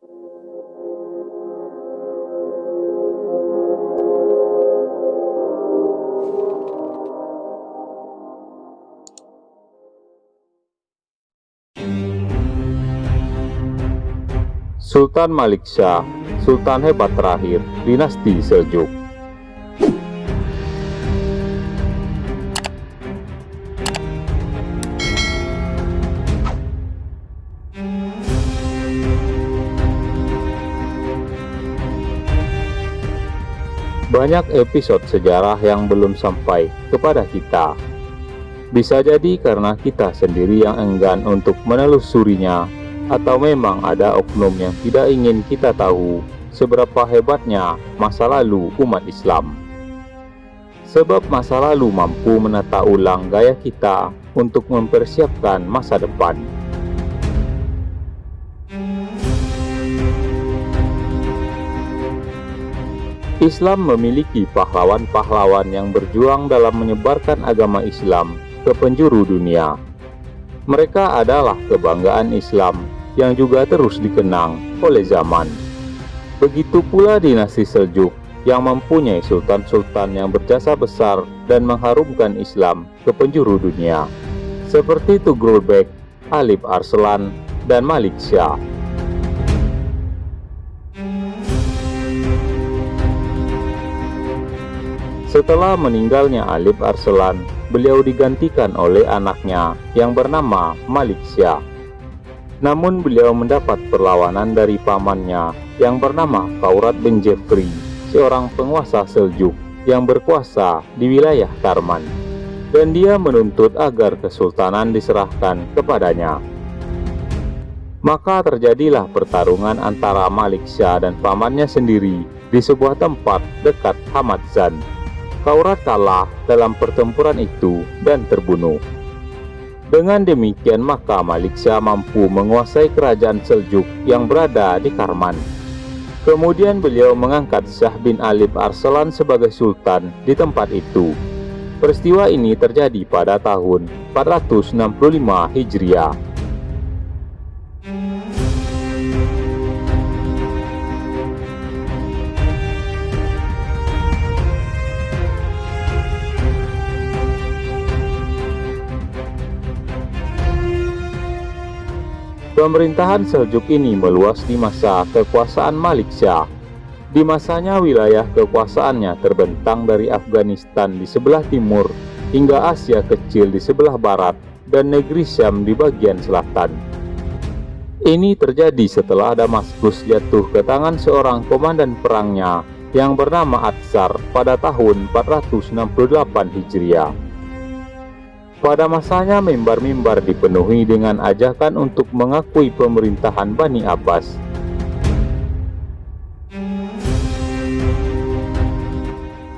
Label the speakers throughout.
Speaker 1: Sultan Malik Syah, Sultan hebat terakhir dinasti Seljuk. Banyak episode sejarah yang belum sampai kepada kita. Bisa jadi karena kita sendiri yang enggan untuk menelusurinya, atau memang ada oknum yang tidak ingin kita tahu seberapa hebatnya masa lalu umat Islam. Sebab masa lalu mampu menata ulang gaya kita untuk mempersiapkan masa depan. Islam memiliki pahlawan-pahlawan yang berjuang dalam menyebarkan agama Islam ke penjuru dunia. Mereka adalah kebanggaan Islam yang juga terus dikenang oleh zaman. Begitu pula dinasti Seljuk yang mempunyai sultan-sultan yang berjasa besar dan mengharumkan Islam ke penjuru dunia, seperti Tugrul Bek, Alip Arslan, dan Malik Syah. Setelah meninggalnya Alip Arslan, beliau digantikan oleh anaknya yang bernama Malik Syah. Namun beliau mendapat perlawanan dari pamannya yang bernama Kaurat bin Jefri, seorang penguasa Seljuk yang berkuasa di wilayah Karman, dan dia menuntut agar kesultanan diserahkan kepadanya. Maka terjadilah pertarungan antara Malik Syah dan pamannya sendiri di sebuah tempat dekat Hamatzan. Kaurat kalah dalam pertempuran itu dan terbunuh. Dengan demikian maka Malik Syah mampu menguasai kerajaan Seljuk yang berada di Karman. Kemudian beliau mengangkat Syah bin Alip Arslan sebagai sultan di tempat itu. Peristiwa ini terjadi pada tahun 465 Hijriah. Pemerintahan Seljuk ini meluas di masa kekuasaan Malik Syah. Di masanya wilayah kekuasaannya terbentang dari Afghanistan di sebelah timur hingga Asia Kecil di sebelah barat dan negeri Syam di bagian selatan. Ini terjadi setelah Damaskus jatuh ke tangan seorang komandan perangnya yang bernama Atsar pada tahun 468 Hijriah. Pada masanya mimbar-mimbar dipenuhi dengan ajakan untuk mengakui pemerintahan Bani Abbas.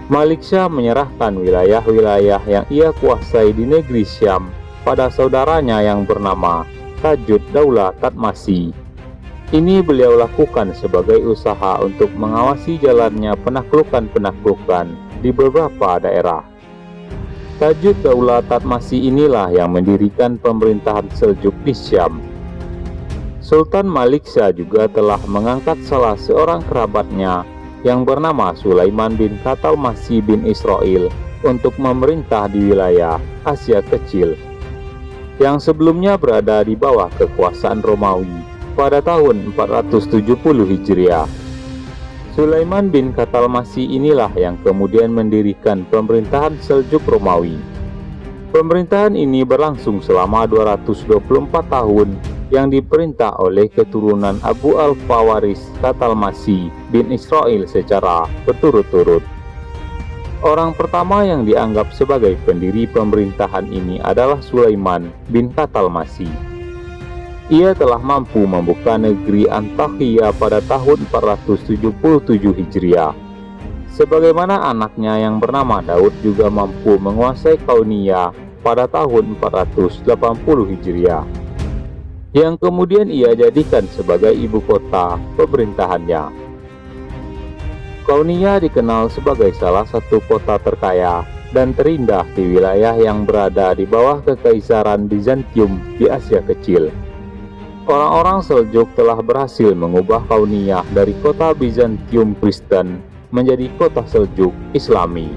Speaker 1: Malik Syah menyerahkan wilayah-wilayah yang ia kuasai di negeri Syam pada saudaranya yang bernama Tajud Daulah Tatmasi. Ini beliau lakukan sebagai usaha untuk mengawasi jalannya penaklukan-penaklukan di beberapa daerah. Tajud Daulah Tatmasi inilah yang mendirikan pemerintahan Seljuk di Syam. Sultan Malik Syah juga telah mengangkat salah seorang kerabatnya yang bernama Sulaiman bin Qatalmasih bin Israil untuk memerintah di wilayah Asia Kecil, yang sebelumnya berada di bawah kekuasaan Romawi pada tahun 470 Hijriah. Sulaiman bin Qatalmasih inilah yang kemudian mendirikan pemerintahan Seljuk Romawi. Pemerintahan ini berlangsung selama 224 tahun yang diperintah oleh keturunan Abu Al-Fawaris Qatalmasih bin Israil secara berturut-turut. Orang pertama yang dianggap sebagai pendiri pemerintahan ini adalah Sulaiman bin Qatalmasih. Ia telah mampu membuka negeri Antakya pada tahun 477 Hijriah. Sebagaimana anaknya yang bernama Daud juga mampu menguasai Kauniyah pada tahun 480 Hijriah, yang kemudian ia jadikan sebagai ibu kota pemerintahannya. Kauniyah dikenal sebagai salah satu kota terkaya dan terindah di wilayah yang berada di bawah Kekaisaran Bizantium di Asia Kecil. Orang-orang Seljuk telah berhasil mengubah Kauniyah dari kota Bizantium Kristen menjadi kota Seljuk Islami.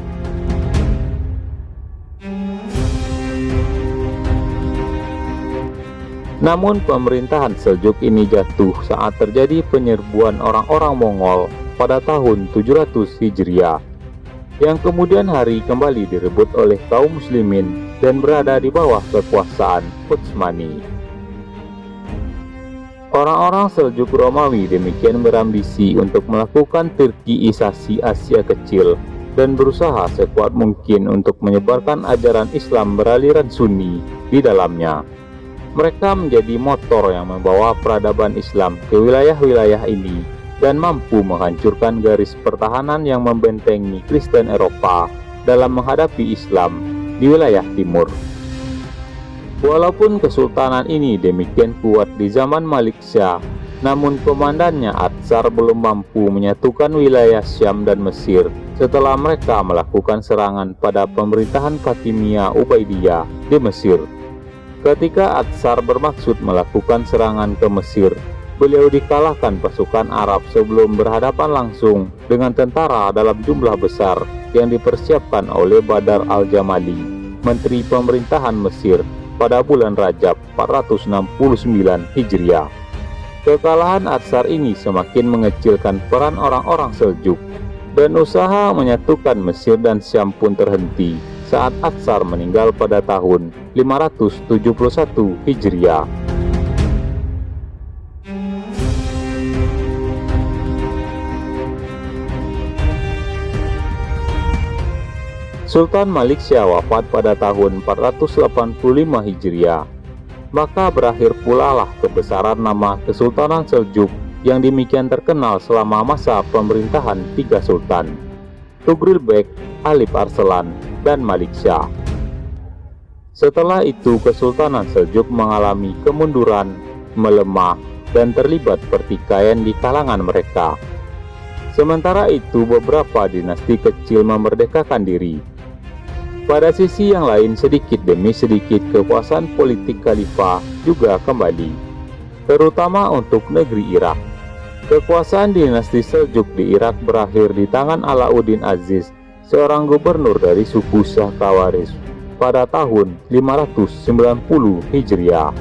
Speaker 1: Namun pemerintahan Seljuk ini jatuh saat terjadi penyerbuan orang-orang Mongol pada tahun 700 Hijriah, yang kemudian hari kembali direbut oleh kaum muslimin dan berada di bawah kekuasaan Utsmani. Orang-orang Seljuk Romawi demikian berambisi untuk melakukan Turkiisasi Asia Kecil dan berusaha sekuat mungkin untuk menyebarkan ajaran Islam beraliran Sunni di dalamnya. Mereka menjadi motor yang membawa peradaban Islam ke wilayah-wilayah ini dan mampu menghancurkan garis pertahanan yang membentengi Kristen Eropa dalam menghadapi Islam di wilayah timur. Walaupun kesultanan ini demikian kuat di zaman Malik Syah, namun komandannya Atsar belum mampu menyatukan wilayah Syam dan Mesir setelah mereka melakukan serangan pada pemerintahan Fatimiyah Ubaidiyah di Mesir. Ketika Atsar bermaksud melakukan serangan ke Mesir, beliau dikalahkan pasukan Arab sebelum berhadapan langsung dengan tentara dalam jumlah besar yang dipersiapkan oleh Badar al-Jamali, menteri pemerintahan Mesir, pada bulan Rajab 469 Hijriah. Kekalahan Atsar ini semakin mengecilkan peran orang-orang Seljuk, dan usaha menyatukan Mesir dan Syam pun terhenti saat Atsar meninggal pada tahun 571 Hijriah. Sultan Malik Syah wafat pada tahun 485 Hijriah, maka berakhir pula lah kebesaran nama Kesultanan Seljuk yang demikian terkenal selama masa pemerintahan tiga sultan, Tughril Bek, Alip Arslan, dan Malik Syah. Setelah itu Kesultanan Seljuk mengalami kemunduran, melemah, dan terlibat pertikaian di kalangan mereka. Sementara itu beberapa dinasti kecil memerdekakan diri. Pada sisi yang lain, sedikit demi sedikit kekuasaan politik khalifah juga kembali, terutama untuk negeri Irak. Kekuasaan dinasti Seljuk di Irak berakhir di tangan Alauddin Aziz, seorang gubernur dari suku Shah Khawarizm, pada tahun 590 Hijriah.